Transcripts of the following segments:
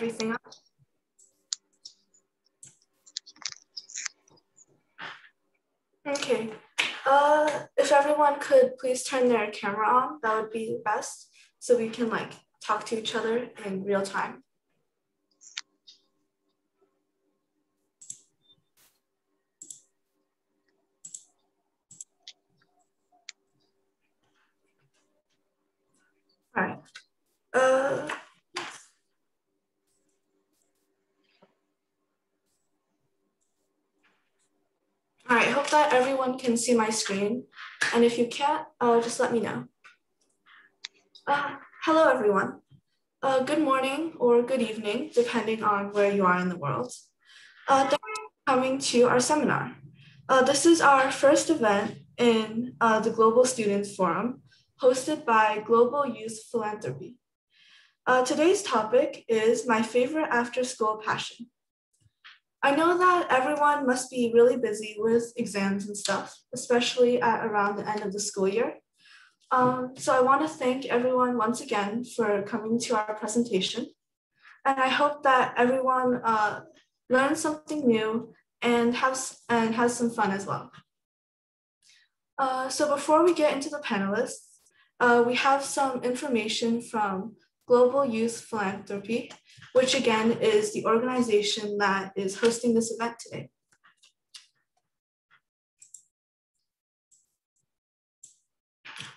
everything up? Okay. If everyone could please turn their camera on, that would be best, so we can talk to each other in real time. All right. All right, I hope that everyone can see my screen. And if you can't, just let me know. Hello, everyone. Good morning or good evening, depending on where you are in the world. Thank you for coming to our seminar. This is our first event in the Global Students Forum, hosted by Global Youth Philanthropy. Today's topic is my favorite after-school passion. I know that everyone must be really busy with exams and stuff, especially at around the end of the school year. So I want to thank everyone once again for coming to our presentation. And I hope that everyone learns something new and has some fun as well. So before we get into the panelists, we have some information from Global Youth Philanthropy, which again is the organization that is hosting this event today.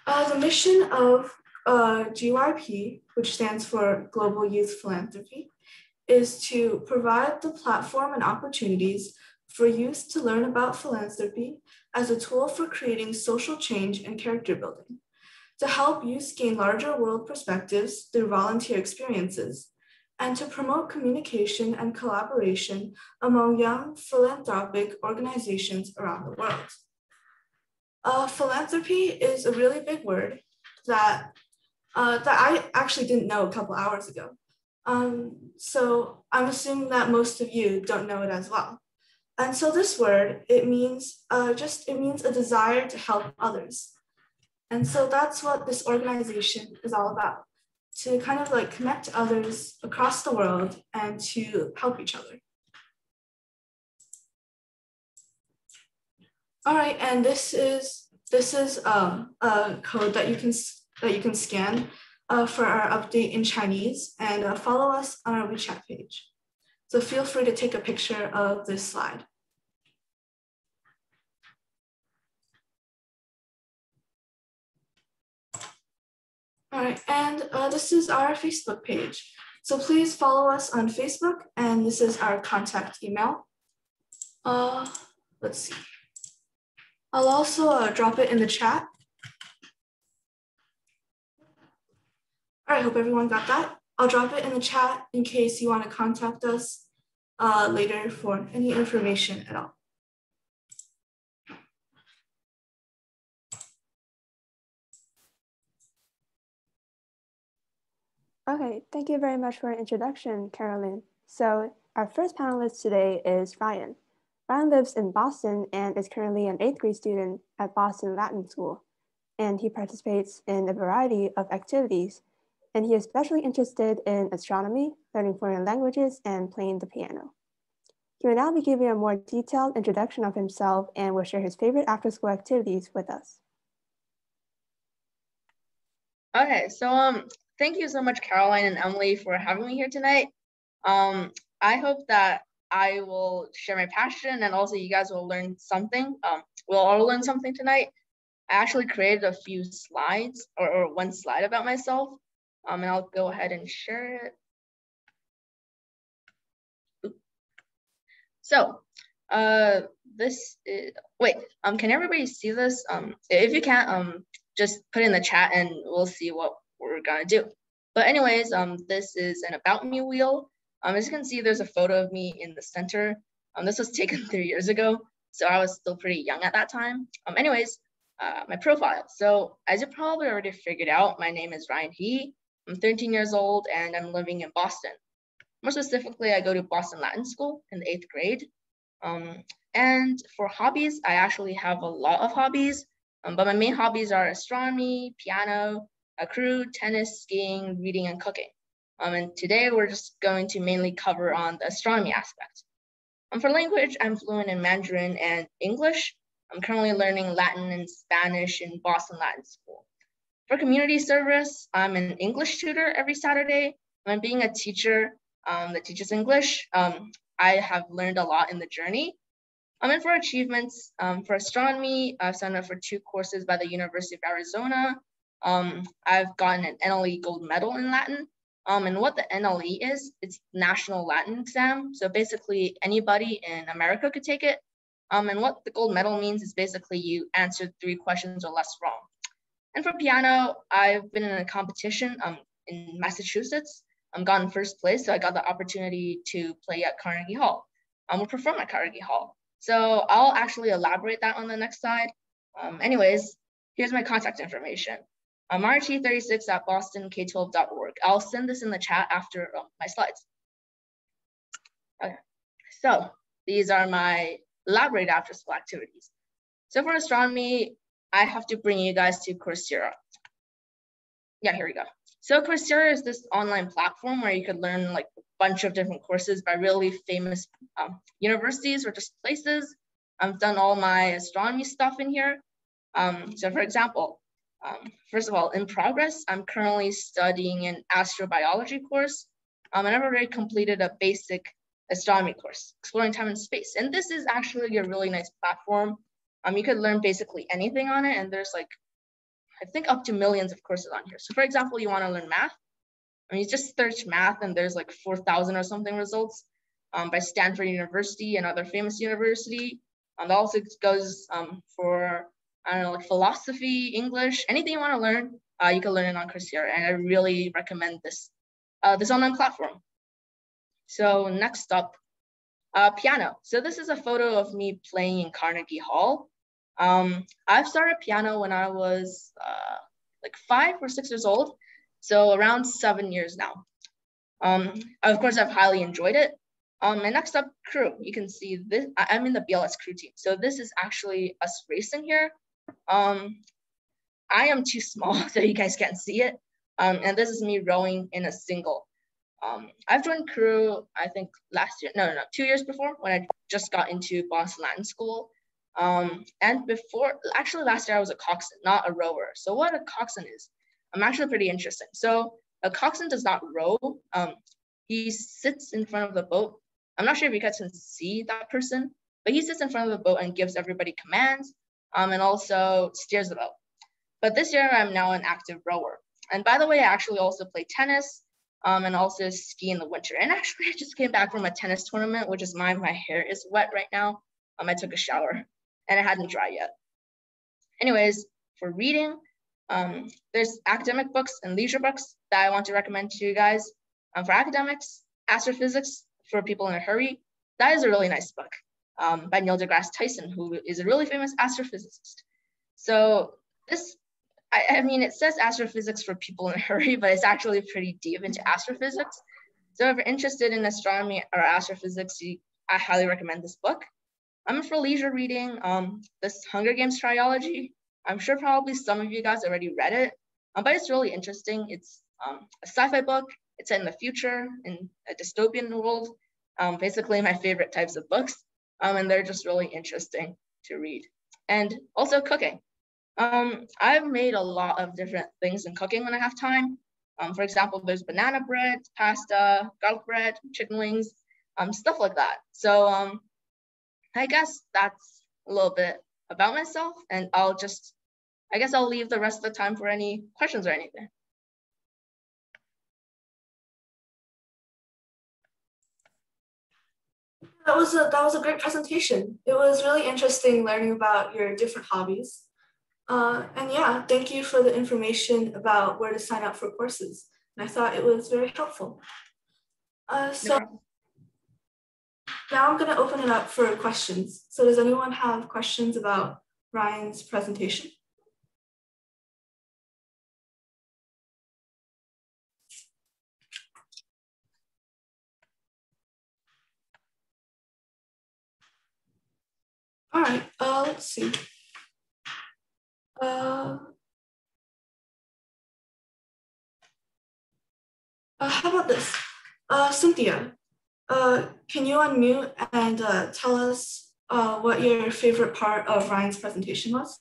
The mission of GYP, which stands for Global Youth Philanthropy, is to provide the platform and opportunities for youth to learn about philanthropy as a tool for creating social change and character building, to help youth gain larger world perspectives through volunteer experiences, and to promote communication and collaboration among young philanthropic organizations around the world. Philanthropy is a really big word that I actually didn't know a couple hours ago. So I'm assuming that most of you don't know it as well. And so this word, it means a desire to help others. And so that's what this organization is all about, to kind of connect others across the world and to help each other. All right, and this is a code that you can scan for our update in Chinese, and follow us on our WeChat page. So feel free to take a picture of this slide. All right, and this is our Facebook page. So please follow us on Facebook, and this is our contact email. Let's see. I'll also drop it in the chat. All right, hope everyone got that. I'll drop it in the chat in case you want to contact us later for any information at all. Okay, thank you very much for an introduction, Carolyn. So our first panelist today is Ryan. Ryan lives in Boston and is currently an 8th grade student at Boston Latin School. And he participates in a variety of activities. And he is especially interested in astronomy, learning foreign languages, and playing the piano. He will now be giving a more detailed introduction of himself and will share his favorite after-school activities with us. Okay, so thank you so much, Caroline and Emily, for having me here tonight. I hope that I will share my passion and also you guys will learn something. We'll all learn something tonight. I actually created a few slides or one slide about myself, and I'll go ahead and share it. So this is, wait, can everybody see this? If you can't, just put in the chat and we'll see what we're gonna do. But anyways, this is an about me wheel. As you can see, there's a photo of me in the center. This was taken 3 years ago, so I was still pretty young at that time. Anyways, my profile. So as you probably already figured out, my name is Ryan He. I'm 13 years old and I'm living in Boston. More specifically, I go to Boston Latin School in the 8th grade. And for hobbies, I actually have a lot of hobbies, but my main hobbies are astronomy, piano, crew, tennis, skiing, reading, and cooking. And today we're just going to mainly cover on the astronomy aspect. For language, I'm fluent in Mandarin and English. I'm currently learning Latin and Spanish in Boston Latin School. For community service, I'm an English tutor every Saturday. I'm being a teacher that teaches English. I have learned a lot in the journey. And for achievements, for astronomy, I've signed up for 2 courses by the University of Arizona. I've gotten an NLE gold medal in Latin. And what the NLE is, it's National Latin Exam. So basically anybody in America could take it. And what the gold medal means is basically you answered 3 questions or less wrong. And for piano, I've been in a competition in Massachusetts. I've gotten first place, so I got the opportunity to play at Carnegie Hall. We'll perform at Carnegie Hall. So I'll actually elaborate that on the next slide. Anyways, here's my contact information. RT36@bostonkTWelve.org. I'll send this in the chat after my slides. Okay, so these are my elaborate after school activities. So for astronomy, I have to bring you guys to Coursera. Yeah, here we go. So Coursera is this online platform where you could learn like a bunch of different courses by really famous universities or just places. I've done all my astronomy stuff in here. So for example, first of all, in progress, I'm currently studying an astrobiology course. And I've already completed a basic astronomy course, exploring time and space. And this is actually a really nice platform. You could learn basically anything on it. And there's like, I think up to millions of courses on here. So for example, you want to learn math. You just search math and there's like 4,000 or something results by Stanford University and other famous university. And also goes for, I don't know, like philosophy, English, anything you want to learn, you can learn it on Coursera. And I really recommend this, this online platform. So next up, piano. So this is a photo of me playing in Carnegie Hall. I've started piano when I was like 5 or 6 years old. So around 7 years now. Of course, I've highly enjoyed it. And next up, crew. You can see this, I'm in the BLS crew team. So this is actually us racing here. I am too small, so you guys can't see it. And this is me rowing in a single. I've joined crew, I think last year, no, 2 years before when I just got into Boston Latin School. And before, actually last year I was a coxswain, not a rower. So what a coxswain is, actually pretty interesting. So a coxswain does not row. He sits in front of the boat. I'm not sure if you guys can see that person, but he sits in front of the boat and gives everybody commands and also steers the boat. But this year I'm now an active rower. And by the way, I actually also play tennis and also ski in the winter. And actually I just came back from a tennis tournament, which is my hair is wet right now. I took a shower and it hadn't dried yet. Anyways, for reading, there's academic books and leisure books that I want to recommend to you guys. For academics, Astrophysics for People in a Hurry. That is a really nice book by Neil deGrasse Tyson, who is a really famous astrophysicist. So this, I mean, it says astrophysics for people in a hurry, but it's actually pretty deep into astrophysics. So if you're interested in astronomy or astrophysics, I highly recommend this book. For leisure reading, this Hunger Games trilogy. I'm sure probably some of you guys already read it, but it's really interesting. It's a sci-fi book. It's set in the future, in a dystopian world. Basically my favorite types of books, and they're just really interesting to read. And also cooking. I've made a lot of different things in cooking when I have time. For example, there's banana bread, pasta, garlic bread, chicken wings, stuff like that. So I guess that's a little bit about myself, and I guess I'll leave the rest of the time for any questions or anything. That was a great presentation. It was really interesting learning about your different hobbies. And yeah, thank you for the information about where to sign up for courses. And I thought it was very helpful. So now I'm going to open it up for questions. So does anyone have questions about Ryan's presentation? All right, let's see. how about this? Cynthia, can you unmute and tell us what your favorite part of Ryan's presentation was?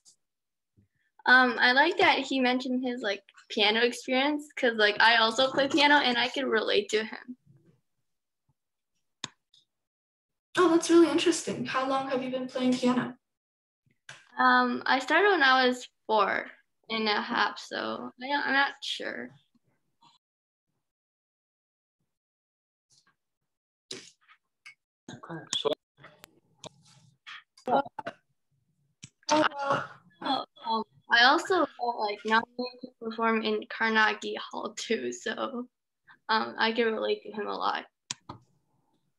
I like that he mentioned his like piano experience because like I also play piano and I can relate to him. Oh, that's really interesting. How long have you been playing piano? I started when I was 4.5, so I'm not sure. I also got like nominated to perform in Carnegie Hall too, so I can relate to him a lot.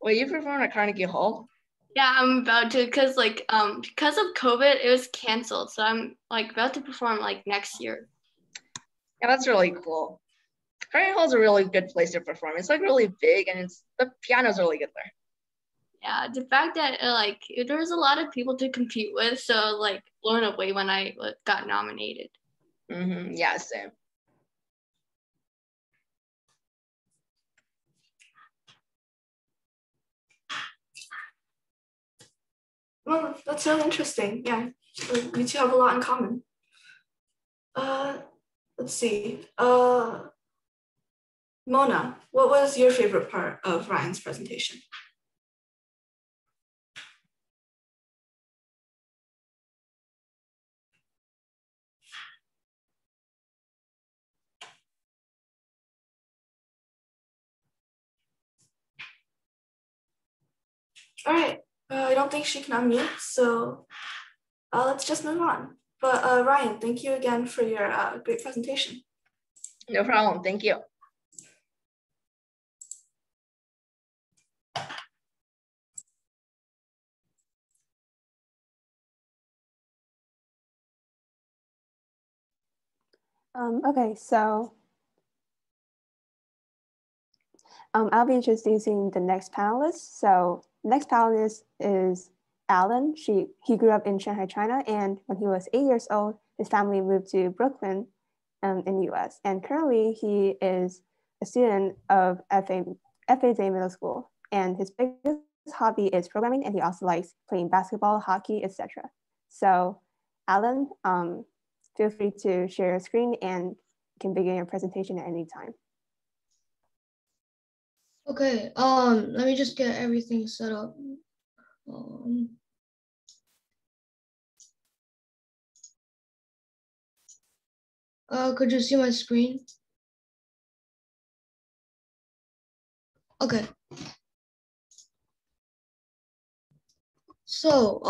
Wait, you performed at Carnegie Hall? Yeah, I'm about to, because of COVID, it was canceled. So I'm like about to perform like next year. Yeah, that's really cool. Carnegie Hall is a really good place to perform. It's like really big and the piano's really good there. Yeah, the fact that like there was a lot of people to compete with, so like blown away when I got nominated. Yeah, same. Well, that's really interesting. Yeah, you two have a lot in common. Let's see. Mona, what was your favorite part of Ryan's presentation? All right, I don't think she can unmute, so let's just move on. But Ryan, thank you again for your great presentation. No problem, thank you. Okay, so I'll be introducing the next panelist. So next panelist is Alan. He grew up in Shanghai, China, and when he was 8 years old, his family moved to Brooklyn in the US. And currently he is a student of FAJ Middle School. And his biggest hobby is programming, and he also likes playing basketball, hockey, etc. So Alan, feel free to share your screen and can begin your presentation at any time. Okay, let me just get everything set up. Could you see my screen? Okay. So,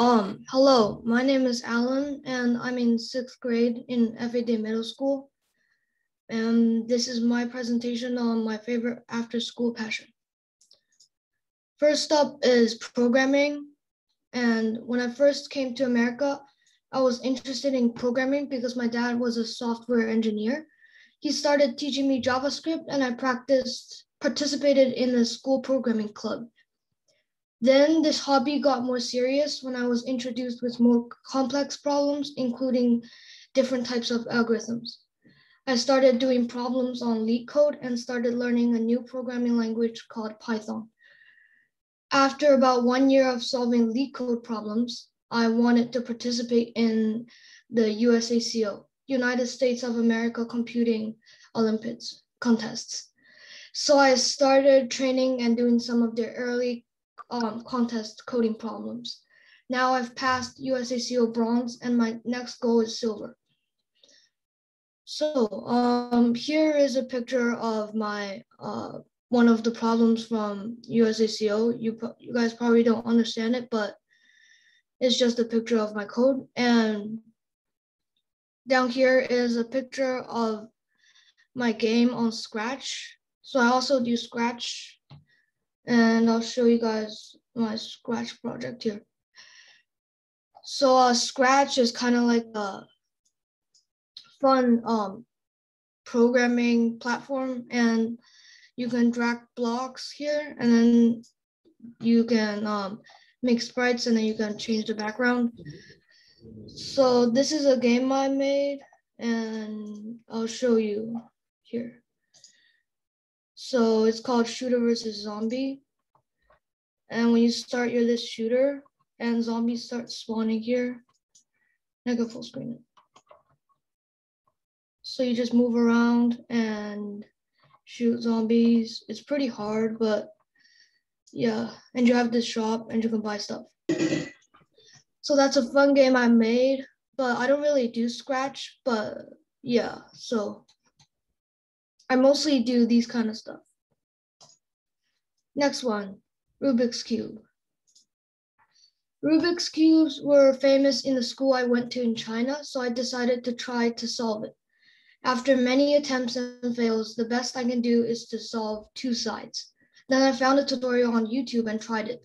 hello, my name is Alan, and I'm in 6th grade in FAD Middle School. And this is my presentation on my favorite after-school passion. First up is programming. And when I first came to America, I was interested in programming because my dad was a software engineer. He started teaching me JavaScript, and I participated in the school programming club. Then this hobby got more serious when I was introduced with more complex problems, including different types of algorithms. I started doing problems on LeetCode and started learning a new programming language called Python. After about 1 year of solving LeetCode problems, I wanted to participate in the USACO, United States of America Computing Olympiads contests. So I started training and doing some of their early contest coding problems. Now I've passed USACO bronze, and my next goal is silver. So here is a picture of my one of the problems from USACO. You guys probably don't understand it, but it's just a picture of my code. And down here is a picture of my game on Scratch. So I also do Scratch, and I'll show you guys my Scratch project here. So Scratch is kind of like a fun programming platform, and you can drag blocks here, and then you can make sprites, and then you can change the background. So this is a game I made, and I'll show you here. So it's called Shooter versus Zombie. And when you start, you're this shooter, and zombies start spawning here. I go full screen it. So you just move around and shoot zombies. It's pretty hard, but yeah. And you have this shop and you can buy stuff. So that's a fun game I made, but I don't really do Scratch, but yeah. So I mostly do these kind of stuff. Next one, Rubik's Cube. Rubik's Cubes were famous in the school I went to in China, so I decided to try to solve it. After many attempts and fails, the best I can do is to solve 2 sides. Then I found a tutorial on YouTube and tried it.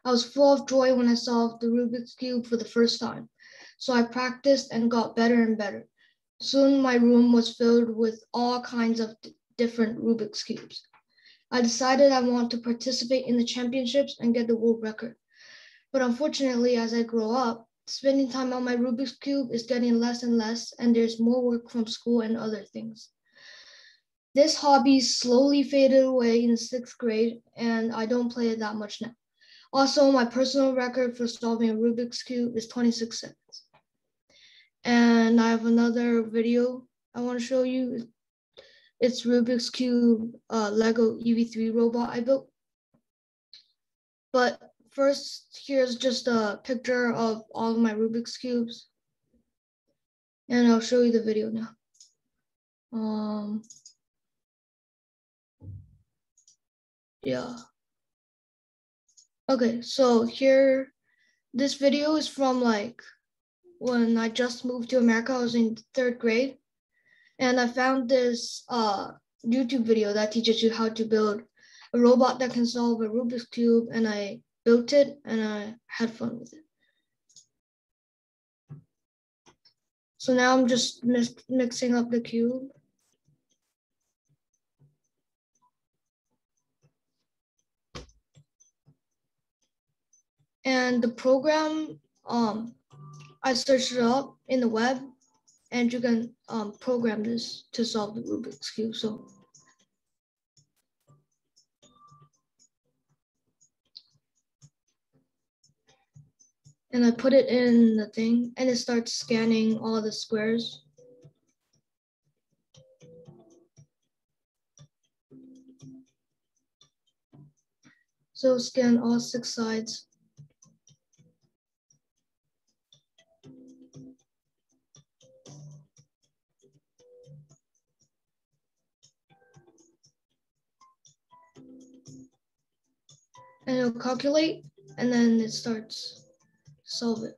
I was full of joy when I solved the Rubik's Cube for the first time. So I practiced and got better and better. Soon my room was filled with all kinds of different Rubik's Cubes. I decided I want to participate in the championships and get the world record. But unfortunately, as I grow up, spending time on my Rubik's Cube is getting less and less, and there's more work from school and other things. This hobby slowly faded away in 6th grade, and I don't play it that much now. Also, my personal record for solving a Rubik's Cube is 26 seconds. And I have another video I want to show you. It's Rubik's Cube Lego EV3 robot I built. But first, here's just a picture of all of my Rubik's Cubes. And I'll show you the video now. Yeah. Okay, so here, this video is from like when I just moved to America. I was in 3rd grade. And I found this YouTube video that teaches you how to build a robot that can solve a Rubik's Cube. And I built it and I had fun with it. So now I'm just mixing up the cube. And the program, I searched it up in the web, and you can program this to solve the Rubik's Cube. So and I put it in the thing, and it starts scanning all the squares. So scan all 6 sides. And it'll calculate, and then it starts solve it.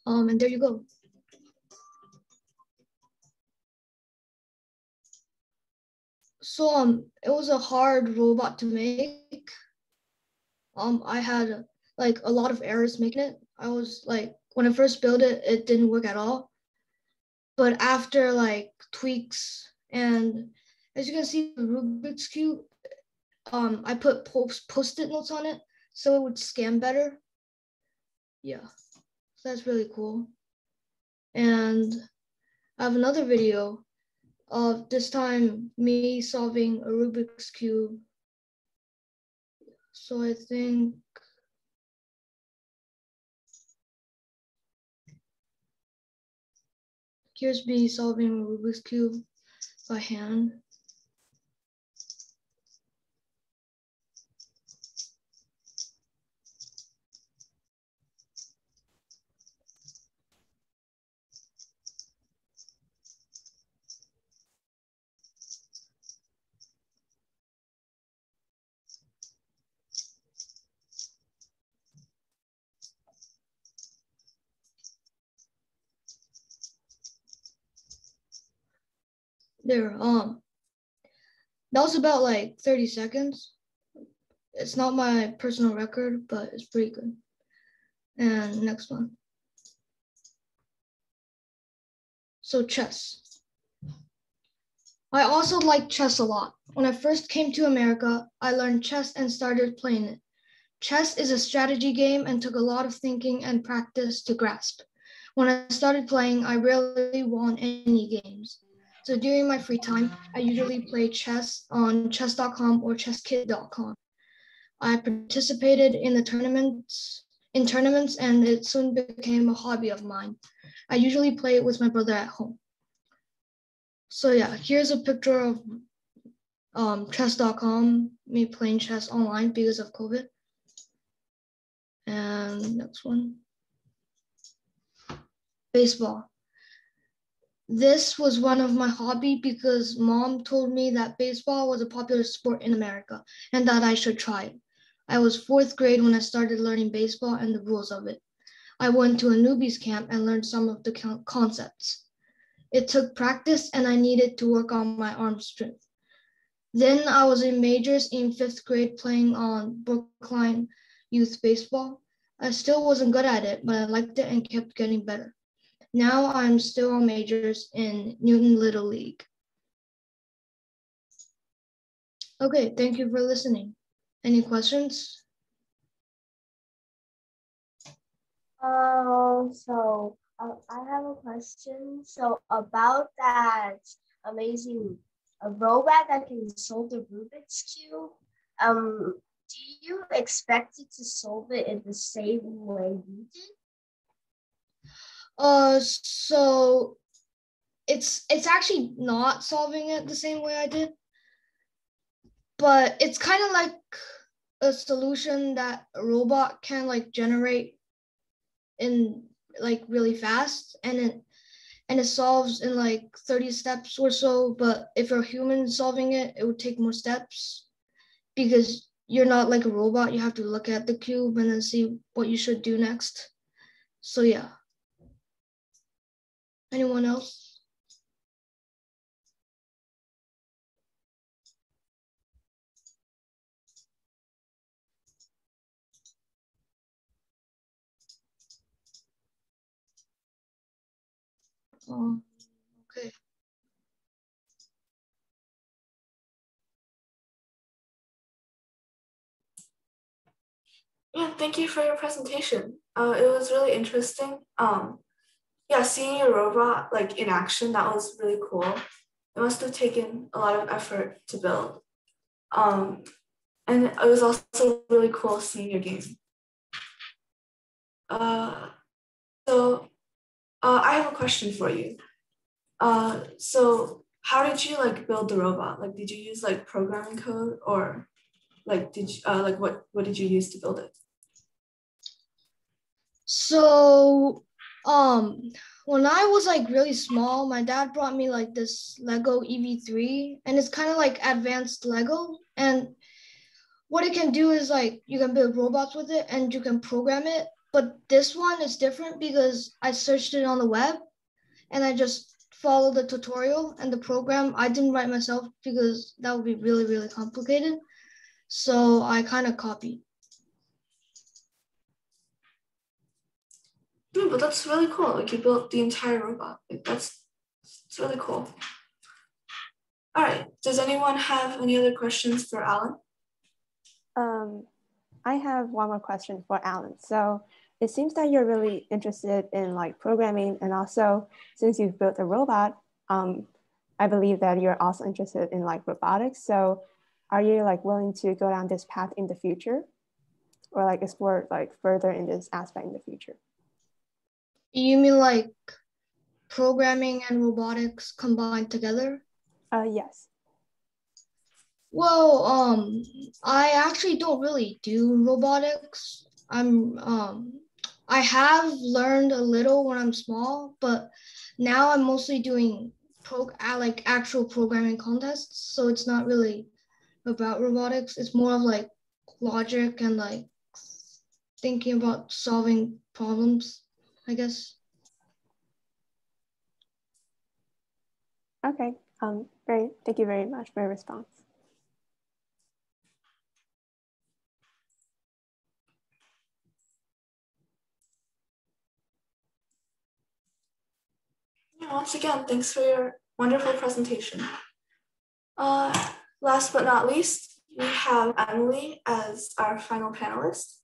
And there you go. So it was a hard robot to make. I had like a lot of errors making it. I was like, when I first built it, it didn't work at all. But after like tweaks, and as you can see, the Rubik's Cube, I put post-it notes on it so it would scan better. Yeah, so that's really cool. And I have another video of this time me solving a Rubik's Cube. So I think, here's me solving a Rubik's Cube by hand. There, that was about like 30 seconds. It's not my personal record, but it's pretty good. And next one. So chess. I also like chess a lot. When I first came to America, I learned chess and started playing it. Chess is a strategy game and took a lot of thinking and practice to grasp. When I started playing, I rarely won any games. So during my free time, I usually play chess on chess.com or chesskit.com. I participated in the tournaments and it soon became a hobby of mine. I usually play it with my brother at home. So yeah, here's a picture of chess.com, me playing chess online because of COVID. And next one. Baseball. This was one of my hobby because mom told me that baseball was a popular sport in America and that I should try it. I was 4th grade when I started learning baseball and the rules of it. I went to a newbies camp and learned some of the concepts. It took practice and I needed to work on my arm strength. Then I was in majors in 5th grade playing on Brookline youth baseball. I still wasn't good at it, but I liked it and kept getting better. Now I'm still on majors in Newton Little League. Okay, thank you for listening. Any questions? I have a question. So about that amazing robot that can solve the Rubik's Cube, do you expect it to solve it in the same way you did? So it's actually not solving it the same way I did, but it's kind of like a solution that a robot can like generate in like really fast, and it solves in like 30 steps or so. But if you're a human solving it, it would take more steps because you're not like a robot. You have to look at the cube and then see what you should do next. So yeah. Anyone else? Okay. Yeah, thank you for your presentation. It was really interesting. Yeah, seeing your robot like in action, that was really cool. It must have taken a lot of effort to build. And it was also really cool seeing your game. I have a question for you. So how did you like build the robot? Like, did you use like programming code, or like did you like what did you use to build it? So when I was like really small, my dad brought me like this Lego EV3, and it's kind of like advanced Lego. And what it can do is like you can build robots with it and you can program it. But this one is different because I searched it on the web and I just followed the tutorial and the program. I didn't write myself because that would be really, really complicated. So I kind of copied. Yeah, but that's really cool. Like you built the entire robot. Like it's really cool. All right. Does anyone have any other questions for Alan? I have one more question for Alan. So it seems that you're really interested in like programming, and also since you've built a robot, I believe that you're also interested in like robotics. So are you like willing to go down this path in the future, or like explore like further in this aspect in the future? You mean like programming and robotics combined together? Yes. Well, I actually don't really do robotics. I have learned a little when I'm small, but now I'm mostly doing like actual programming contests. So it's not really about robotics. It's more of like logic and like thinking about solving problems, I guess. Okay. Thank you very much for your response. Once again, thanks for your wonderful presentation. Last but not least, we have Emily as our final panelist.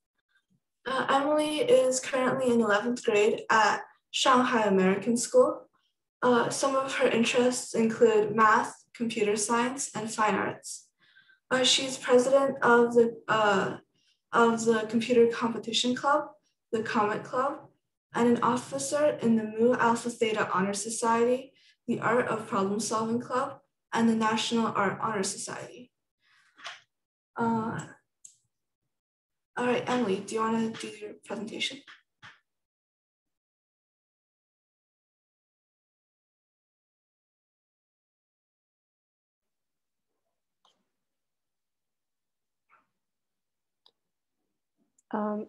Emily is currently in 11th grade at Shanghai American School. Some of her interests include math, computer science, and fine arts. She's president of the Computer Competition Club, the Comet Club, and an officer in the Mu Alpha Theta Honor Society, the Art of Problem Solving Club, and the National Art Honor Society. All right, Emily, do you want to do your presentation?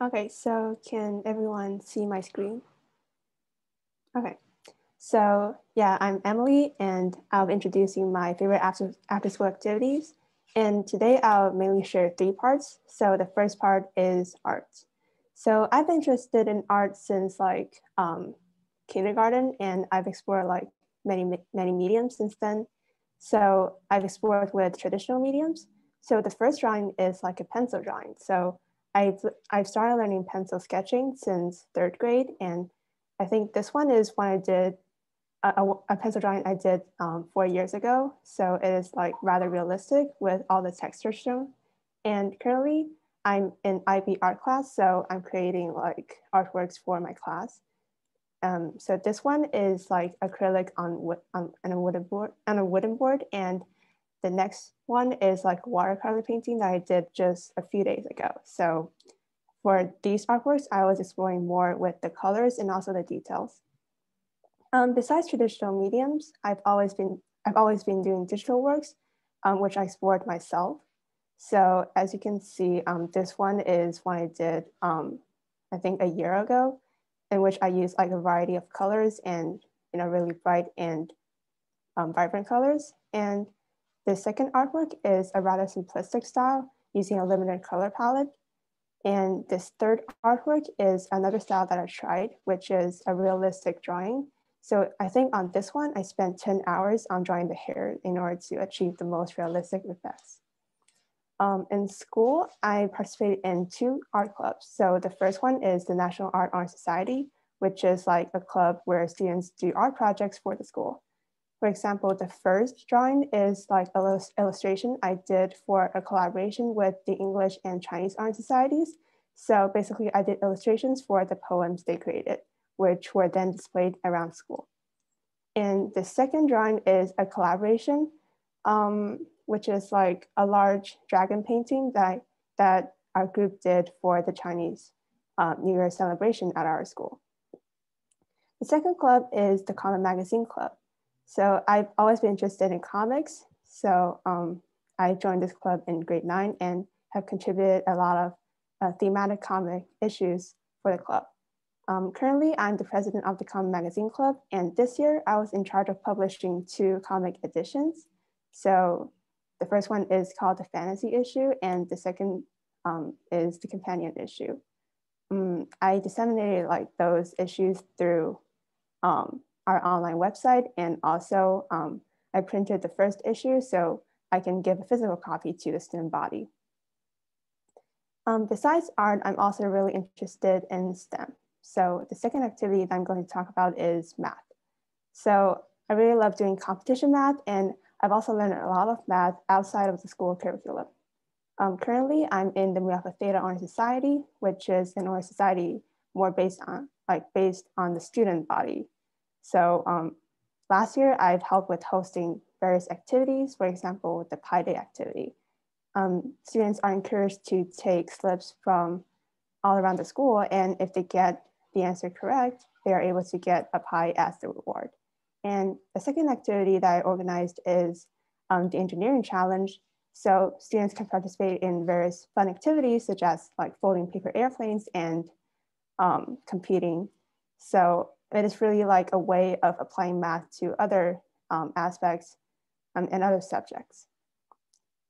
Okay, so can everyone see my screen? Okay, so yeah, I'm Emily and I'll be introducing my favorite after school activities. And today I'll mainly share 3 parts. So the first part is art. So I've been interested in art since like kindergarten, and I've explored like many mediums since then. So I've explored with traditional mediums. So the first drawing is like a pencil drawing. So I've started learning pencil sketching since 3rd grade, and I think this one is when I did a pencil drawing I did 4 years ago. So it is like rather realistic with all the texture shown. And currently I'm in IB art class, so I'm creating like artworks for my class. So this one is like acrylic on a wooden board, and the next one is like watercolor painting that I did just a few days ago. So for these artworks, I was exploring more with the colors and also the details. Besides traditional mediums, I've always been doing digital works, which I explored myself. So as you can see, this one is one I did, I think a year ago, in which I used like a variety of colors and really bright and vibrant colors. And the second artwork is a rather simplistic style using a limited color palette. And this third artwork is another style that I tried, which is a realistic drawing. So I think on this one, I spent 10 hours on drawing the hair in order to achieve the most realistic effects. In school, I participated in 2 art clubs. So the first one is the National Art Honor Society, which is like a club where students do art projects for the school. For example, the first drawing is like an illustration I did for a collaboration with the English and Chinese art societies. So basically I did illustrations for the poems they created, which were then displayed around school. And the second drawing is a collaboration, which is like a large dragon painting that our group did for the Chinese New Year celebration at our school. The second club is the Comic Magazine Club. So I've always been interested in comics. So I joined this club in grade 9 and have contributed a lot of thematic comic issues for the club. Currently, I'm the president of the Comic Magazine Club, and this year I was in charge of publishing 2 comic editions. So the first one is called the Fantasy issue, and the second is the Companion issue. I disseminated like those issues through our online website, and also I printed the first issue so I can give a physical copy to the student body. Besides art, I'm also really interested in STEM. So the second activity that I'm going to talk about is math. So I really love doing competition math, and I've also learned a lot of math outside of the school curriculum. Currently, I'm in the Mu Alpha Theta Honor Society, which is an honor society more based on the student body. So last year, I've helped with hosting various activities, for example, the Pi Day activity. Students are encouraged to take slips from all around the school, and if they get the answer correct, they are able to get a pie as the reward. And the second activity that I organized is the engineering challenge. So students can participate in various fun activities such as like folding paper airplanes and competing. So it is really like a way of applying math to other aspects and other subjects.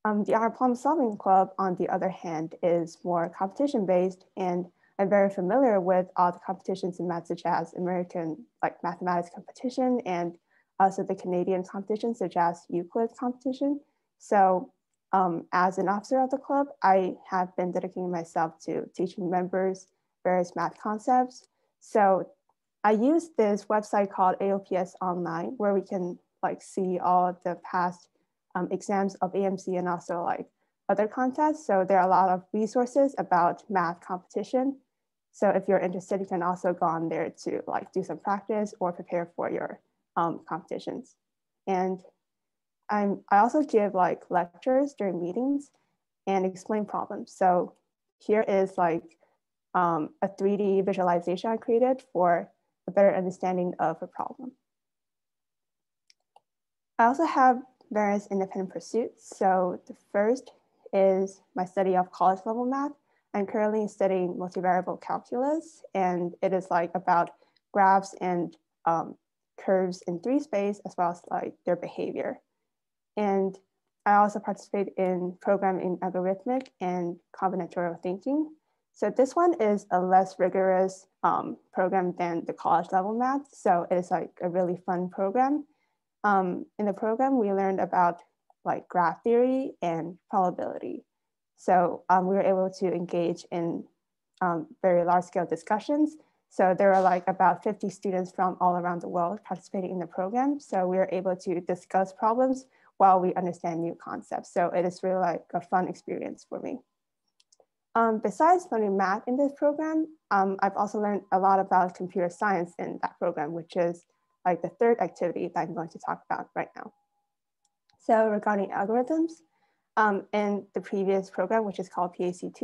The Our Problem Solving Club, on the other hand, is more competition-based, and I'm very familiar with all the competitions in math, such as American like mathematics competition and also the Canadian competition, such as Euclid competition. So as an officer of the club, I have been dedicating myself to teaching members various math concepts. So I use this website called AOPS Online, where we can like see all the past exams of AMC and also like other contests. So there are a lot of resources about math competition. So if you're interested, you can also go on there to like do some practice or prepare for your competitions. And I also give like lectures during meetings and explain problems. So here is like a 3D visualization I created for a better understanding of a problem. I also have various independent pursuits. So the first is my study of college level math. I'm currently studying multivariable calculus, and it is like about graphs and curves in 3 space, as well as like their behavior. And I also participate in programming algorithmic and combinatorial thinking. So this one is a less rigorous program than the college level math. So it is like a really fun program. In the program, we learned about like graph theory and probability. So we were able to engage in very large scale discussions. So there were like about 50 students from all around the world participating in the program. So we were able to discuss problems while we understand new concepts. So it is really like a fun experience for me. Besides learning math in this program, I've also learned a lot about computer science in that program, which is like the third activity that I'm going to talk about right now. So regarding algorithms, in the previous program, which is called PACT,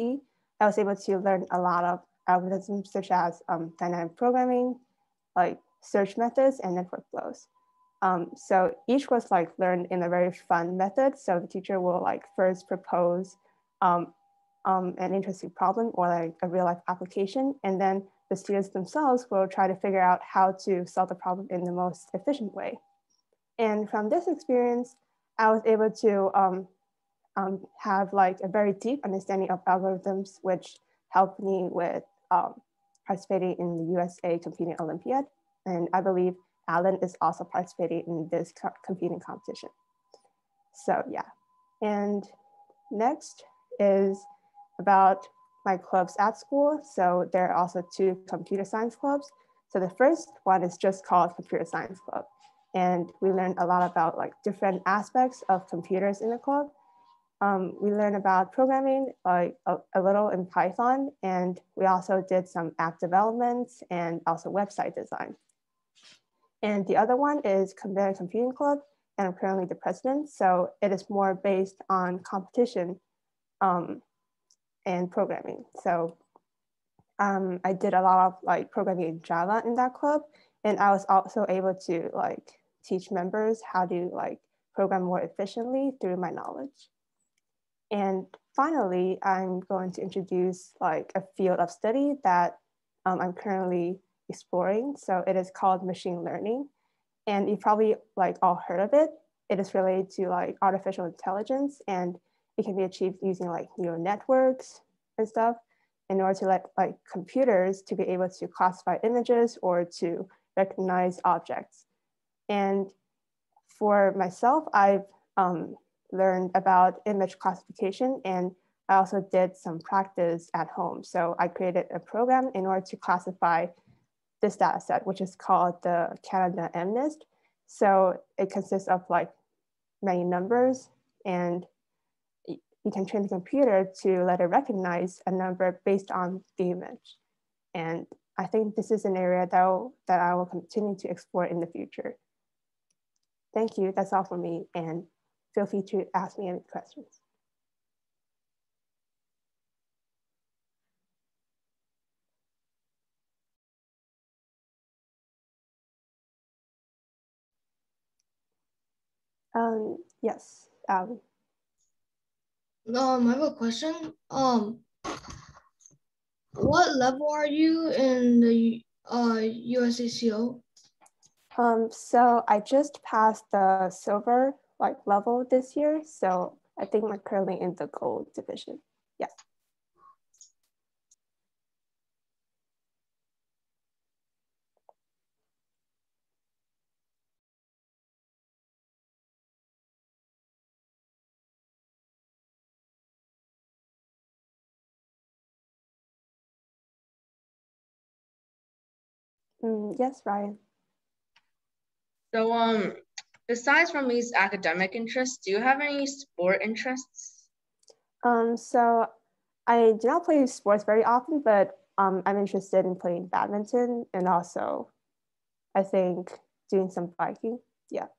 I was able to learn a lot of algorithms such as dynamic programming, like search methods and network flows. So each was like learned in a very fun method. So the teacher will like first propose an interesting problem or like a real life application, and then the students themselves will try to figure out how to solve the problem in the most efficient way. And from this experience, I was able to have like a very deep understanding of algorithms, which helped me with participating in the USA Computing Olympiad. And I believe Alan is also participating in this computing competition. So yeah, and next is about my clubs at school. So there are also 2 computer science clubs. So the first one is just called Computer Science Club. And we learned a lot about like different aspects of computers in the club. We learned about programming, like a little in Python, and we also did some app development and also website design. And the other one is Computer Computing Club, and I'm currently the president. So it is more based on competition and programming. So I did a lot of like programming in Java in that club, and I was also able to like teach members how to like program more efficiently through my knowledge. And finally, I'm going to introduce like a field of study that I'm currently exploring. So it is called machine learning, and you probably like all heard of it. It is related to like artificial intelligence, and it can be achieved using like neural networks and stuff in order to let like computers to be able to classify images or to recognize objects. And for myself, I've learned about image classification, and I also did some practice at home. So I created a program in order to classify this data set, which is called the Canada MNIST. So it consists of like many numbers, and you can train the computer to let it recognize a number based on the image. And I think this is an area that I will continue to explore in the future. Thank you, that's all for me, and feel free to ask me any questions. Yes. I have a question. What level are you in the USACO? So I just passed the silver level this year. So I think I'm currently in the gold division. Yeah. Yes, Ryan. So besides from these academic interests, do you have any sport interests? So I do not play sports very often, but I'm interested in playing badminton and also I think doing some biking. Yeah.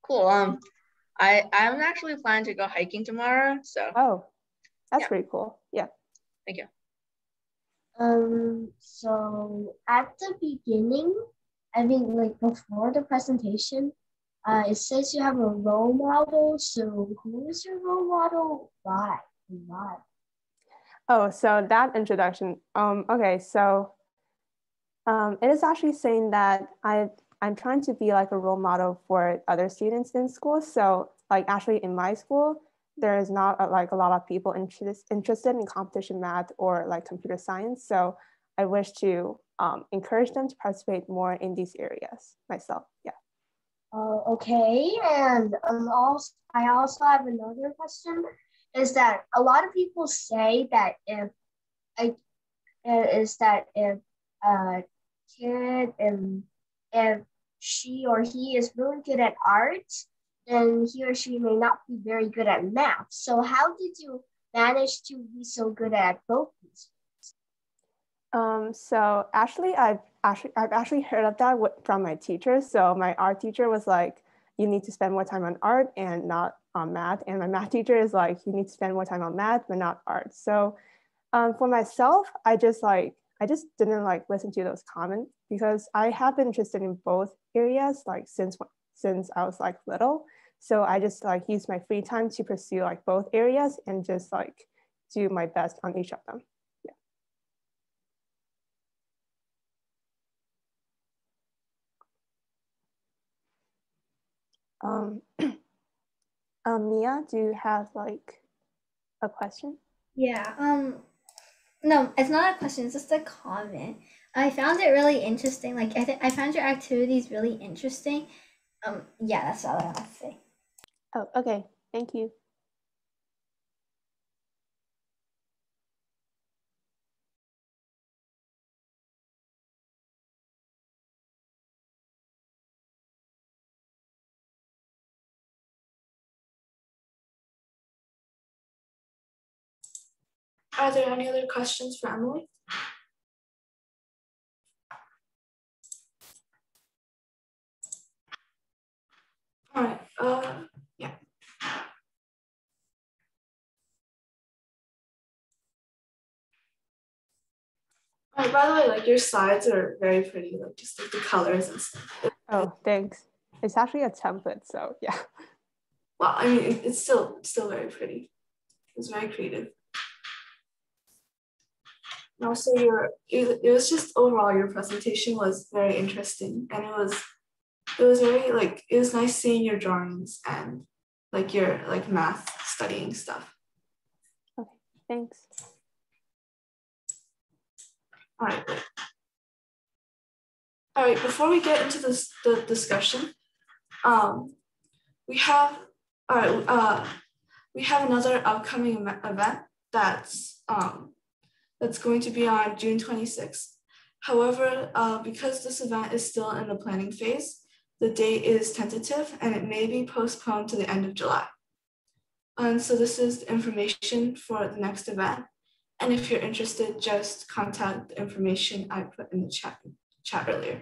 Cool. I'm actually planning to go hiking tomorrow. So. Oh, that's pretty cool. Yeah. Thank you. So at the beginning, I mean, like before the presentation, it says you have a role model. So who is your role model? Why? Why? Oh, so that introduction. Okay, so it is actually saying that I'm trying to be like a role model for other students in school. So like actually in my school, there is not a lot of people interested in competition math or like computer science. So I wish to encourage them to participate more in these areas myself. Yeah. Okay, and I also have another question. Is that a lot of people say that if a kid and if she or he is really good at art, then he or she may not be very good at math. So how did you manage to be so good at both these? So actually, I've actually heard of that from my teacher. So my art teacher was like, you need to spend more time on art and not on math. And my math teacher is like, you need to spend more time on math, but not art. So for myself, I just didn't like listen to those comments because I have been interested in both areas like since I was like little. So I just like use my free time to pursue like both areas and just like do my best on each of them. Mia, do you have like a question? Yeah. No, it's not a question. It's just a comment. I found it really interesting. Like I found your activities really interesting. Yeah, that's all I want to say. Oh, okay. Thank you. Are there any other questions for Emily? All right, yeah. All right, by the way, like your slides are very pretty, like just like the colors and stuff. Oh, thanks. It's actually a template, so yeah. Well, I mean, it's still very pretty. It's very creative. And also it was just overall your presentation was very interesting, and it was very like it was nice seeing your drawings and like your like math studying stuff. Okay, thanks. All right. All right, before we get into the discussion, we have another upcoming event that's going to be on June 26th. However, because this event is still in the planning phase, the date is tentative and it may be postponed to the end of July. And so this is the information for the next event. And if you're interested, just contact the information I put in the chat earlier.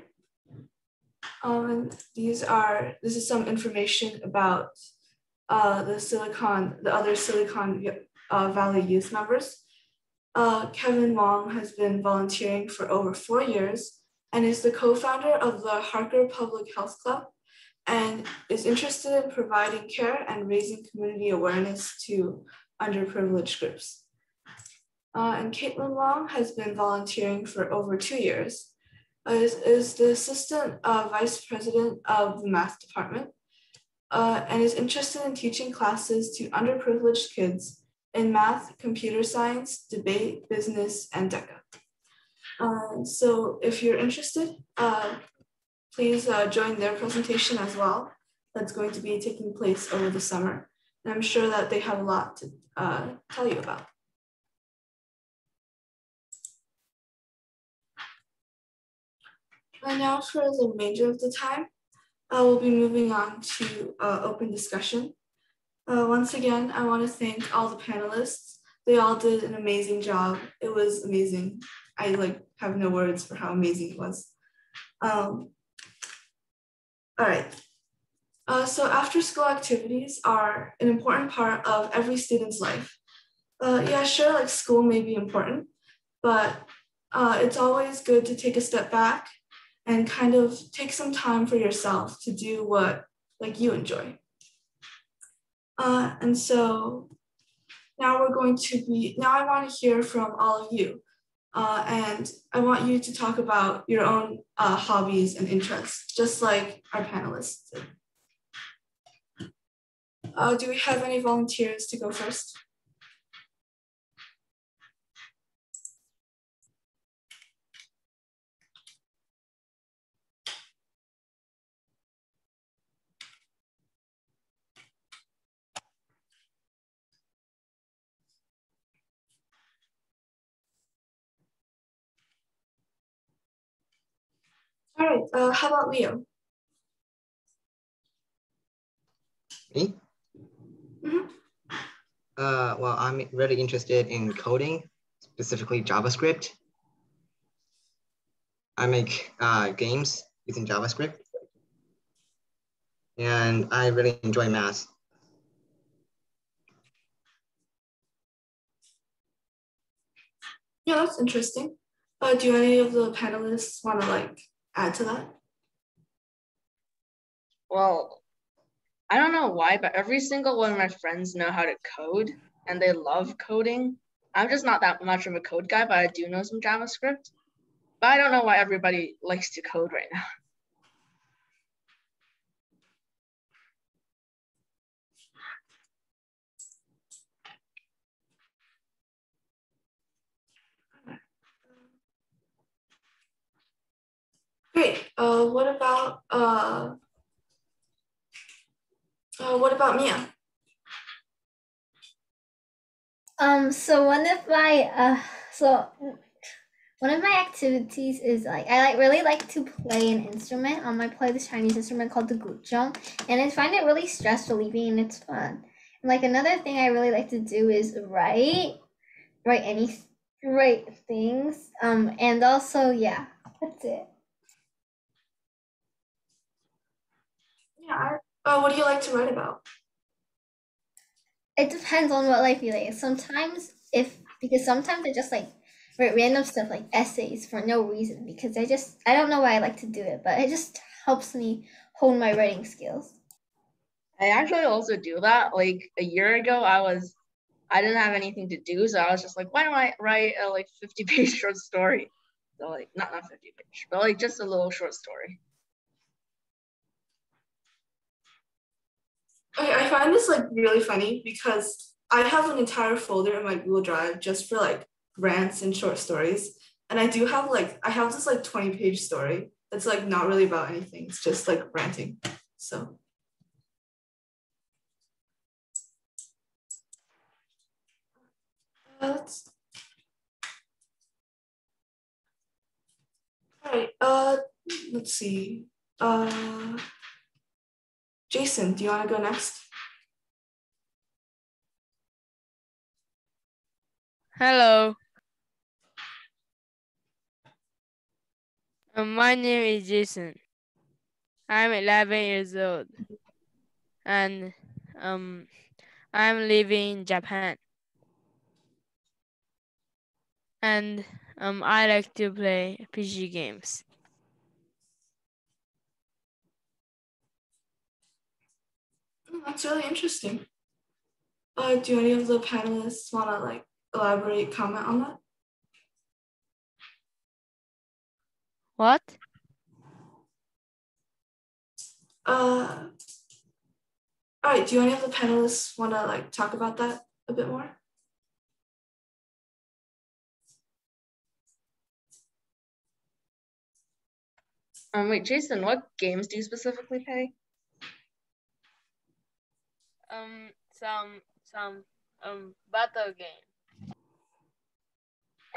And this is some information about the other Silicon Valley youth members. Kevin Wong has been volunteering for over 4 years and is the co-founder of the Harker Public Health Club and is interested in providing care and raising community awareness to underprivileged groups. And Caitlin Wong has been volunteering for over 2 years, is the assistant vice president of the math department, and is interested in teaching classes to underprivileged kids in math, computer science, debate, business, and DECA. So if you're interested, please join their presentation as well. That's going to be taking place over the summer. And I'm sure that they have a lot to tell you about. And now for the remainder of the time, we'll be moving on to open discussion. Once again, I want to thank all the panelists. They all did an amazing job. It was amazing. I have no words for how amazing it was. All right. So after school activities are an important part of every student's life. Yeah, sure, school may be important, but it's always good to take a step back and kind of take some time for yourself to do what you enjoy. And so now I want to hear from all of you. And I want you to talk about your own hobbies and interests, just like our panelists did. Do we have any volunteers to go first? All right, how about Leo? Me? Mm-hmm. Well, I'm really interested in coding, specifically JavaScript. I make games using JavaScript. And I really enjoy math. Yeah, that's interesting. Do any of the panelists want to add to that? Well, I don't know why, but every single one of my friends know how to code and they love coding. I'm just not that much of a code guy, but I do know some JavaScript. But I don't know why everybody likes to code right now. Great. What about Mia? So one of my activities is I really like to play an instrument. I play this Chinese instrument called the guzheng, and I find it really stress relieving and it's fun. And another thing I really like to do is write things. And also yeah, that's it. Yeah. What do you like to write about? It depends on what I feel like. Sometimes sometimes I just write random stuff like essays for no reason because I don't know why I like to do it, but it just helps me hone my writing skills. I actually also do that. A year ago, I didn't have anything to do, so I was just why don't I write a 50-page short story? So not 50-page, but just a little short story. Okay, I find this really funny because I have an entire folder in my Google Drive just for rants and short stories. And I do have I have this 20-page story that's not really about anything. It's just ranting. So. All right, let's see. Jason, do you want to go next? Hello. My name is Jason. I'm 11 years old, and I'm living in Japan. And I like to play PC games. That's really interesting. Do any of the panelists want to like elaborate, comment on that? What? All right, do any of the panelists want to like talk about that a bit more? Wait, Jason, what games do you specifically play? Some battle game.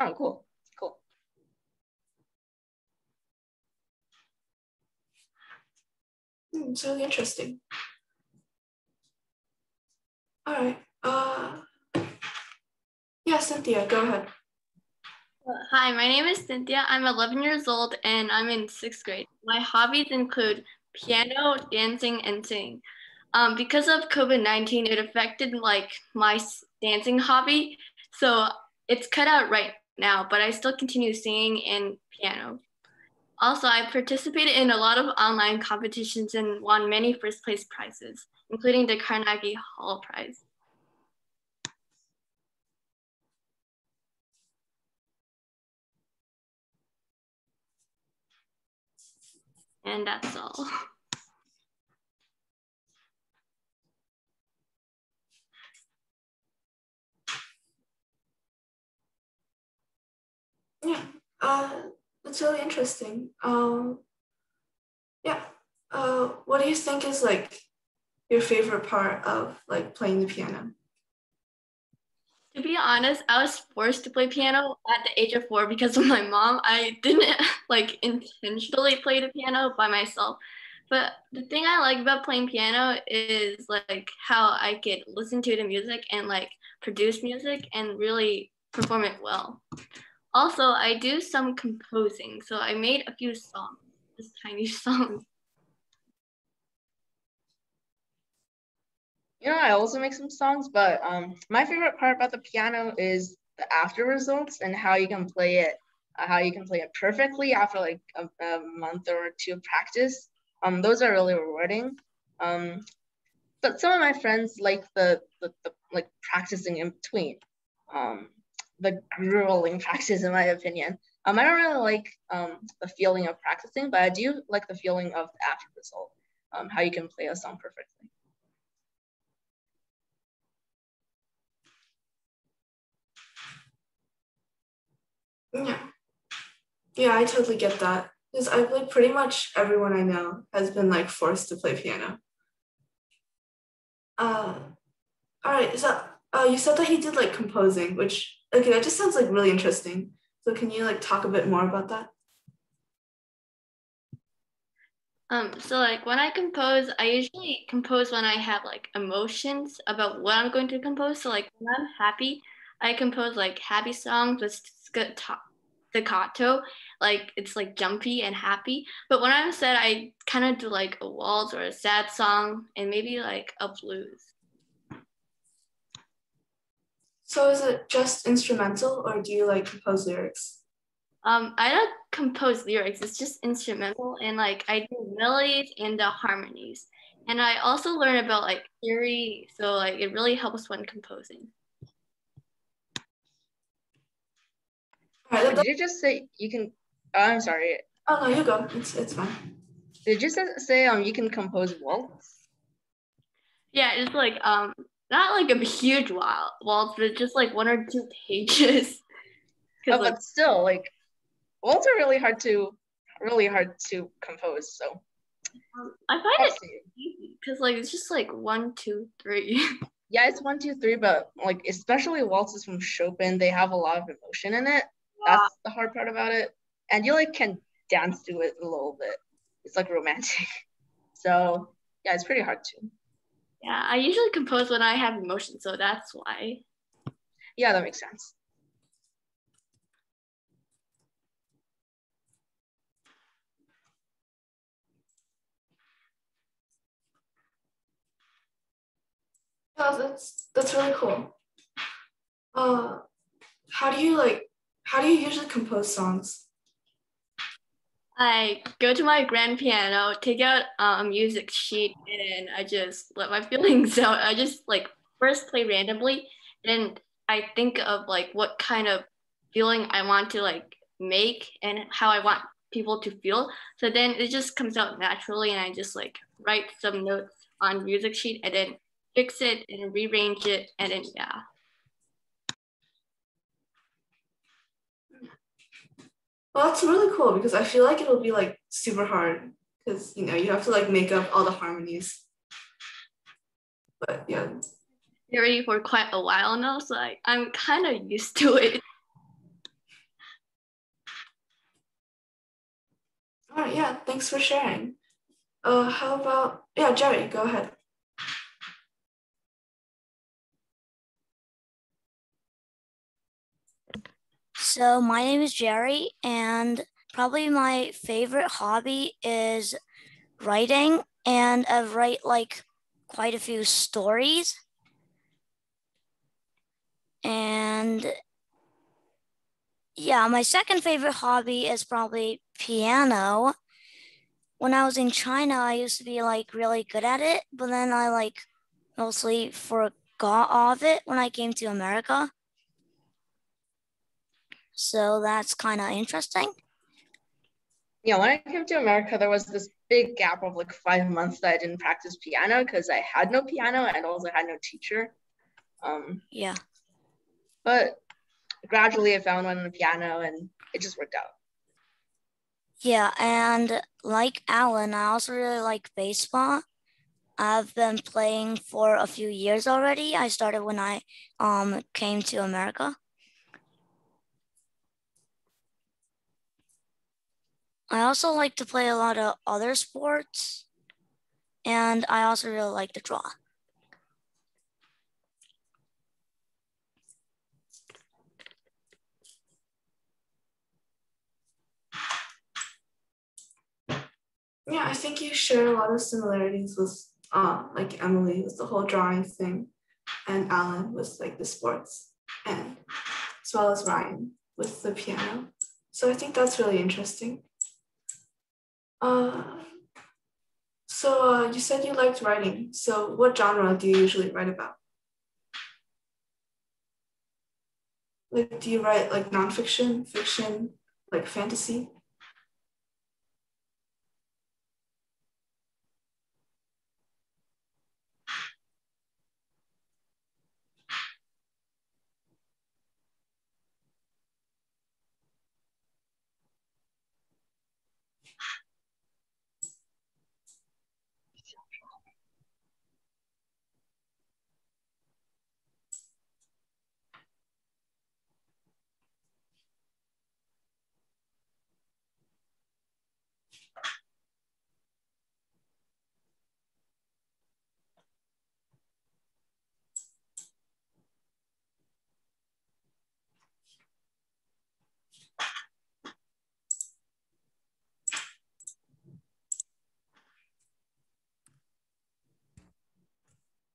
Oh, cool. Cool. It's really interesting. All right. Yeah, Cynthia, go ahead. Hi, my name is Cynthia. I'm 11 years old and I'm in 6th grade. My hobbies include piano, dancing, and singing. Because of COVID-19, it affected like my dancing hobby. So it's cut out right now, but I still continue singing and piano. Also, I participated in a lot of online competitions and won many first place prizes, including the Carnegie Hall Prize. And that's all. Yeah, that's really interesting. Yeah, what do you think is like your favorite part of like playing the piano? To be honest, I was forced to play piano at the age of 4 because of my mom. I didn't like intentionally play the piano by myself. But the thing I like about playing piano is like how I could listen to the music and like produce music and really perform it well. Also, I do some composing. So I made a few songs, just tiny songs. You know, I also make some songs, but my favorite part about the piano is the after results and how you can play it, perfectly after like a month or two of practice. Those are really rewarding. But some of my friends like the like practicing in between, the grueling practice, in my opinion. I don't really like the feeling of practicing, but I do like the feeling of the after result, how you can play a song perfectly. Yeah, I totally get that. Because I believe pretty much everyone I know has been like forced to play piano. All right, so you said that he did like composing, which okay, that just sounds like really interesting. So can you like talk a bit more about that? So like when I compose, I usually compose when I have like emotions about what I'm going to compose. So like when I'm happy, I compose like happy songs with staccato, like it's like jumpy and happy. But when I'm sad, I kind of do like a waltz or a sad song and maybe like a blues. So is it just instrumental or do you like compose lyrics? I don't compose lyrics, it's just instrumental and like I do melodies and the harmonies. And I also learn about like theory, so like it really helps when composing. Did you just say you can? Oh, I'm sorry. Oh no, you go. It's fine. Did you say you can compose waltz? Yeah, it's like not like a huge waltz, but just like 1 or 2 pages. Oh, Like, but still, like waltz are really hard to compose. So I find it easy because like it's just like 1, 2, 3. Yeah, it's 1, 2, 3, but like especially waltzes from Chopin, they have a lot of emotion in it. That's the hard part about it, and you like can dance to it a little bit. It's like romantic. So yeah, it's pretty hard too. Yeah, I usually compose when I have emotion, so that's why. Yeah, that makes sense. Oh, that's really cool. How do you usually compose songs? I go to my grand piano, take out a music sheet, and I just let my feelings out. I just like first play randomly, and I think of like what kind of feeling I want to like make and how I want people to feel. So then it just comes out naturally, and I just like write some notes on music sheet and then fix it and rearrange it, and then yeah. Well, that's really cool because I feel like it'll be like super hard because you have to like make up all the harmonies. But yeah. Theory for quite a while now, so I'm kind of used to it. All right, yeah, thanks for sharing. How about, yeah, Jerry, go ahead. So my name is Jerry, and probably my favorite hobby is writing, and I write like quite a few stories. And yeah, my second favorite hobby is probably piano. When I was in China, I used to be like really good at it, but then I like mostly forgot of it when I came to America. So that's kind of interesting. Yeah, when I came to America, there was this big gap of like 5 months that I didn't practice piano because I had no piano and also had no teacher. Yeah. But gradually I found one on the piano and it just worked out. Yeah, and like Alan, I also really like baseball. I've been playing for a few years already. I started when I came to America. I also like to play a lot of other sports, and I also really like to draw. Yeah, I think you share a lot of similarities with like Emily with the whole drawing thing, and Alan with like the sports, and as well as Ryan with the piano. So I think that's really interesting. So you said you liked writing. So what genre do you usually write about? Like, do you write like nonfiction, fiction, like fantasy?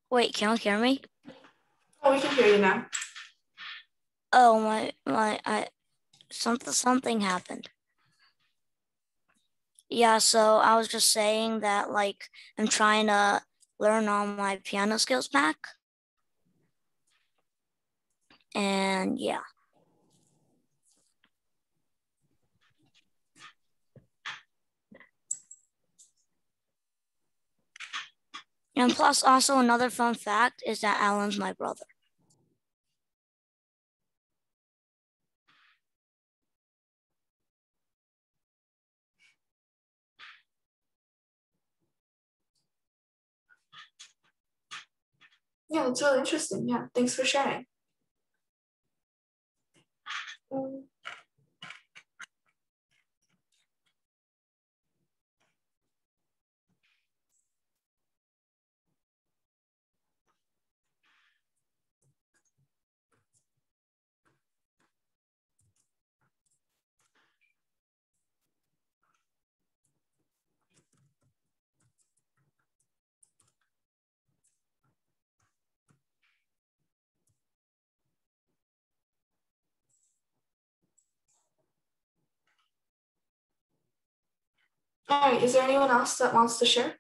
Wait, can you hear me? Oh, we can hear you now. Oh, something happened. Yeah, so I was just saying that like I'm trying to learn all my piano skills back. And yeah. And plus also another fun fact is that Alan's my brother. Yeah, that's really interesting. Yeah, thanks for sharing. All right, is there anyone else that wants to share?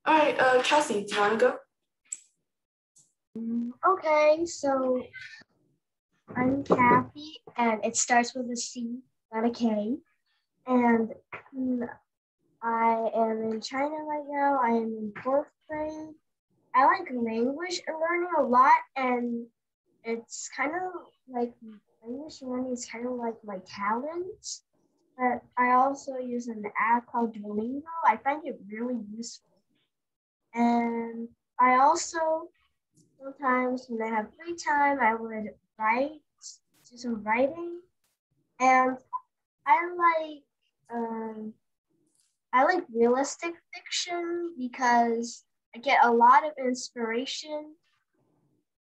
All right, Kathy, do you want to go? Okay, so I'm Kathy, and it starts with a C, not a K. And I am in China right now. I am in 4th grade. I like language learning a lot, and it's kind of like language learning is kind of like my talent. But I also use an app called Duolingo. I find it really useful. And I also sometimes when I have free time, I would do some writing, and I like realistic fiction because I get a lot of inspiration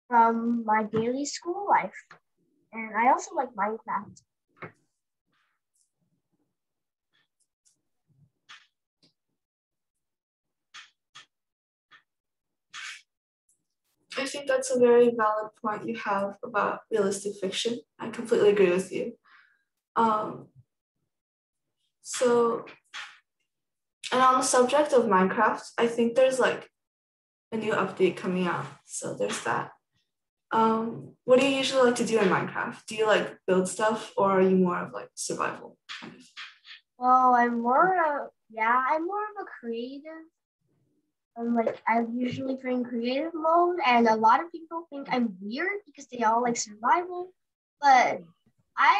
from my daily school life, and I also like Minecraft. I think that's a very valid point you have about realistic fiction. I completely agree with you. And on the subject of Minecraft, I think there's like a new update coming out. So there's that. What do you usually like to do in Minecraft? Do you like build stuff, or are you more of like survival? Well, I'm more of a creative. I usually play in creative mode, and a lot of people think I'm weird because they all like survival. But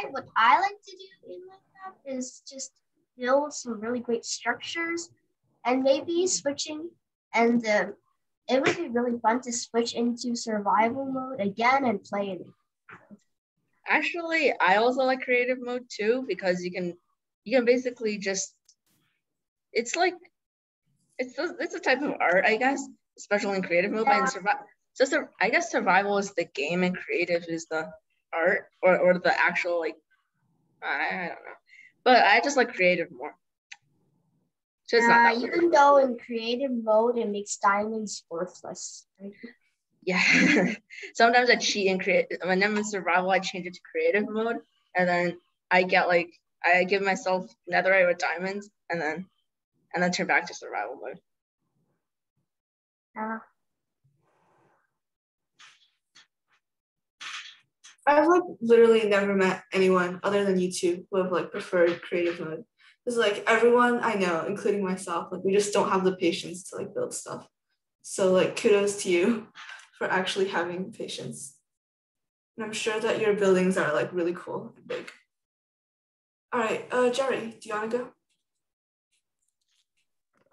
what I like to do in Minecraft is just build some really great structures, and maybe switching, and it would be really fun to switch into survival mode again and play it. Actually, I also like creative mode too, because you can basically just, it's like, it's a type of art, I guess, especially in creative mode. Yeah. But I guess survival is the game and creative is the art, or the actual, like, I don't know. But I just like creative more. So it's not that weird. Even though in creative mode it makes diamonds worthless, right? Yeah. Sometimes I cheat and when I'm in survival, I change it to creative mode, and then I give myself netherite with diamonds, and then turn back to survival mode. I've like literally never met anyone other than you two who have like preferred creative mode. Because like everyone I know, including myself, like we just don't have the patience to like build stuff. So like kudos to you for actually having patience. And I'm sure that your buildings are like really cool and big. All right, Jerry, do you want to go?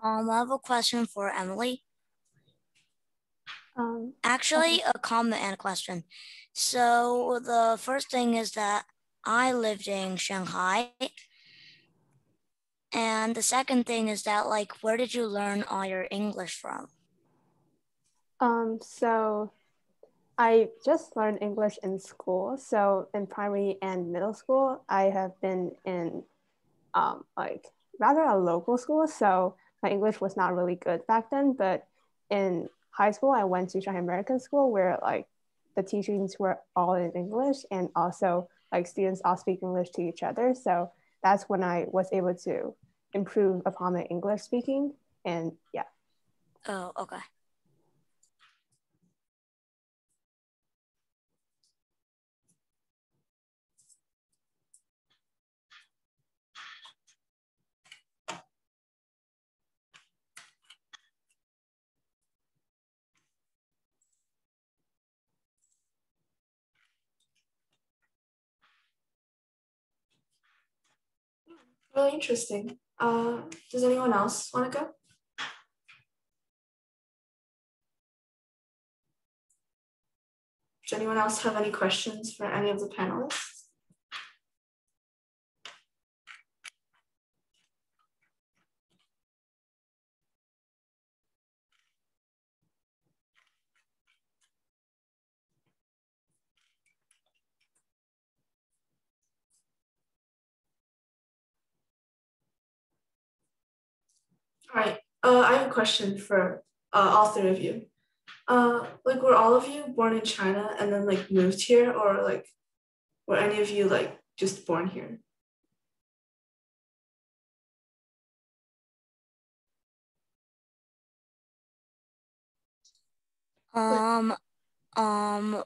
I have a question for Emily. Actually, okay. a comment and a question. So the first thing is that I lived in Shanghai. And the second thing is that, like, where did you learn all your English from? So I just learned English in school. So in primary and middle school, I have been in like rather a local school. So my English was not really good back then. But in high school, I went to Shanghai American School where like the teachings were all in English, and also like students all speak English to each other. So that's when I was able to improve upon my English speaking. And yeah. Oh, okay. Really interesting. Does anyone else want to go? Does anyone else have any questions for any of the panelists? All right, I have a question for all three of you. Like were all of you born in China and then like moved here, or like were any of you like just born here?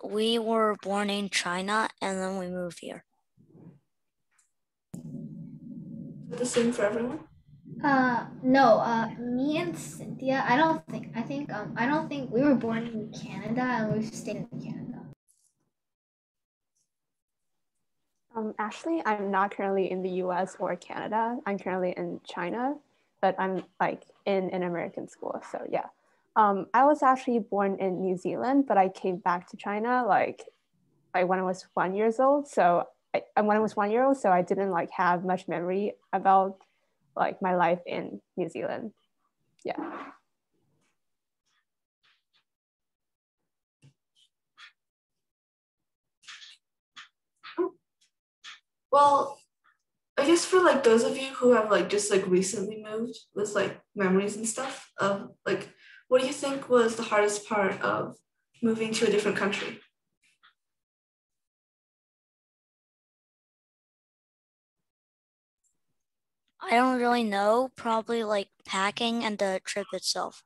We were born in China and then we moved here. The same for everyone? No, me and Cynthia, I don't think we were born in Canada and we've stayed in Canada. Actually, I'm not currently in the US or Canada. I'm currently in China, but I'm like in an American school. So yeah. I was actually born in New Zealand, but I came back to China like when I was 1 year old. So when I was 1 year old, so I didn't like have much memory about like my life in New Zealand. Yeah. Well, I guess for like those of you who have like just like recently moved with like memories and stuff of like, what do you think was the hardest part of moving to a different country? I don't really know, probably like packing and the trip itself.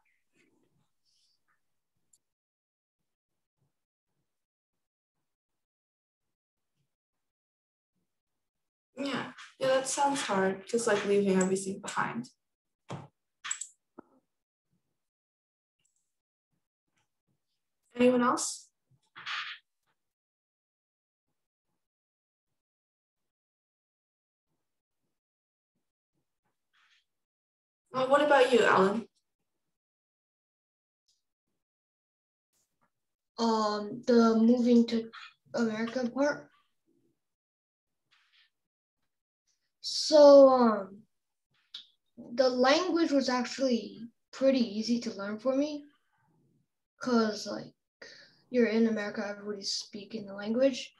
Yeah, that sounds hard, just like leaving everything behind. Anyone else? What about you, Alan? The moving to America part. So the language was actually pretty easy to learn for me, cause like you're in America, everybody's speaking the language.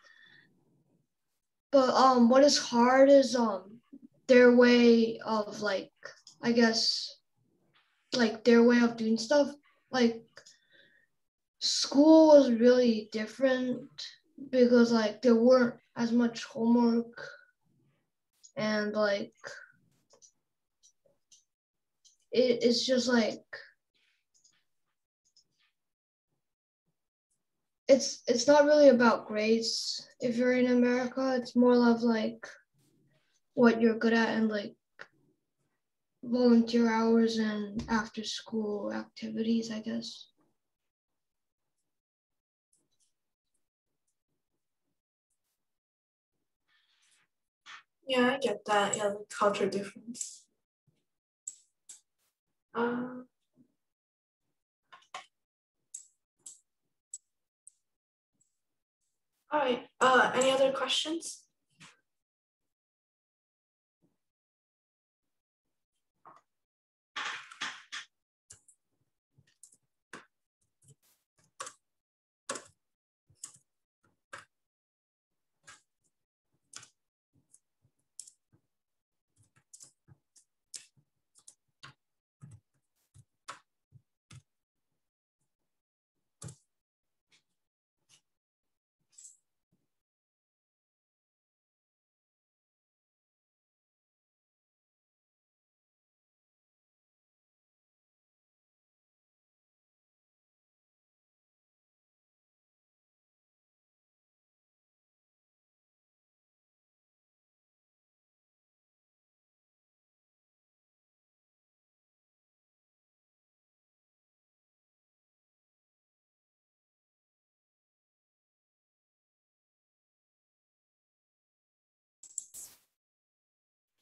But what is hard is their way of like, I guess, like their way of doing stuff. Like school was really different because like there weren't as much homework and like it's just like it's not really about grades if you're in America. It's more of like what you're good at and like volunteer hours and after school activities, I guess. Yeah, I get that. Yeah, the culture difference. All right. Any other questions?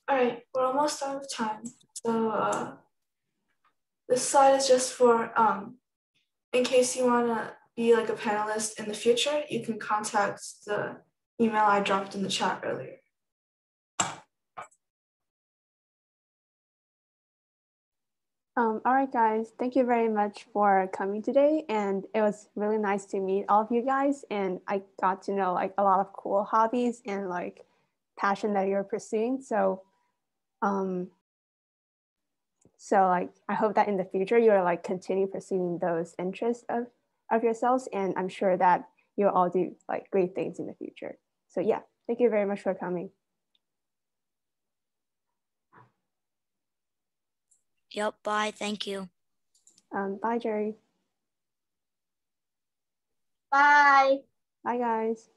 All right, we're almost out of time. So this slide is just for in case you want to be like a panelist in the future, you can contact the email I dropped in the chat earlier. All right, guys, thank you very much for coming today. And it was really nice to meet all of you guys. And I got to know like a lot of cool hobbies and like passion that you're pursuing. So like, I hope that in the future, you're like continue pursuing those interests of of yourselves, and I'm sure that you'll all do like great things in the future. So yeah, thank you very much for coming. Yep, bye, thank you. Bye, Jerry. Bye. Bye, guys.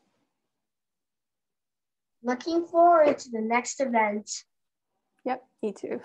Looking forward to the next event. Yep, me too.